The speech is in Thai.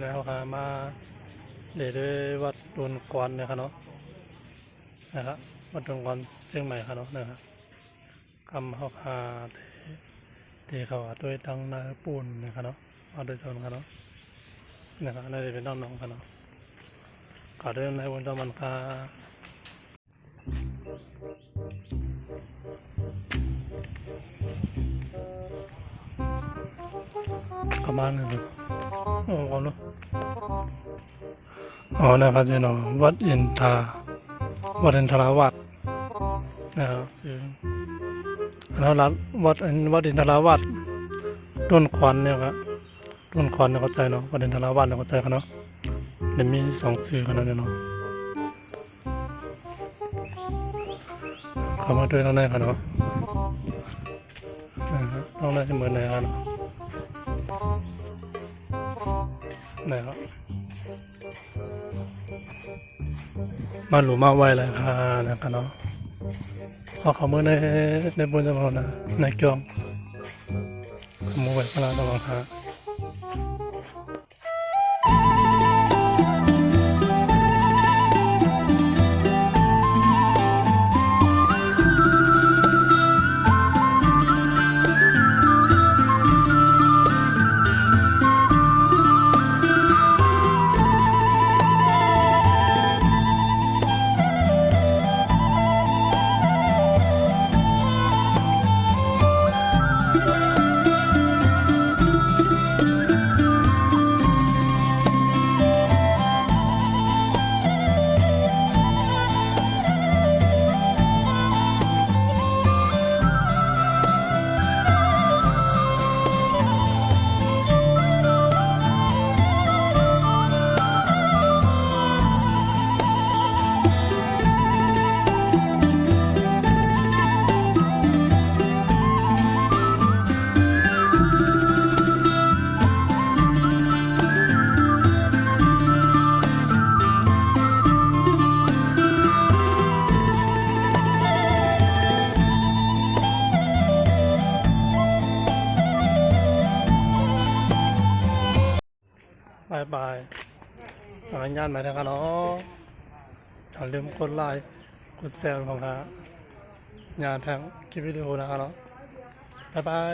นะเขามาเดี๋ยวด้วยวัดดวนกวนนะครับเนาะนะครับวัดดวนกวนเชียงใหม่ครับเนาะนะครับคำเขาที่เขาด้วยตั้งนายปูนนะครับเนาะมาโดยส่วนครับเนาะนะครับน่าจะเป็นน้องๆครับเนาะเขาด้วยนายวันจอมันคาประมาณนั้นโอ้โหเนาะอ๋อนะครับเจ้าเนาะวัดอินทราวาสนะครับซึ่งแล้ววัดอินทราวาสต้นควันเนี่ยครับต้นควันเนี่ยเข้าใจเนาะวัดอินทราวาสเนี่ยเข้าใจกันเนาะเดี๋ยวมี2 ชื่อกันนะเนาะเข้ามาด้วยต้องได้กันเนาะต้องได้เหมือนไหนกันเนาะนะครับมาหลุมมาไว้เลยค่ะนะครับเนาะเขาเมื่อในบนจำนวนนะในเกี่ยวขโมยพลาดระวังค่ะบายจักรยานมาทางกันเนาะอย่าลืมกดไลค์กดแชร์ของค่ะงานทางคลิปวิดีโอนะครับเนาะบาย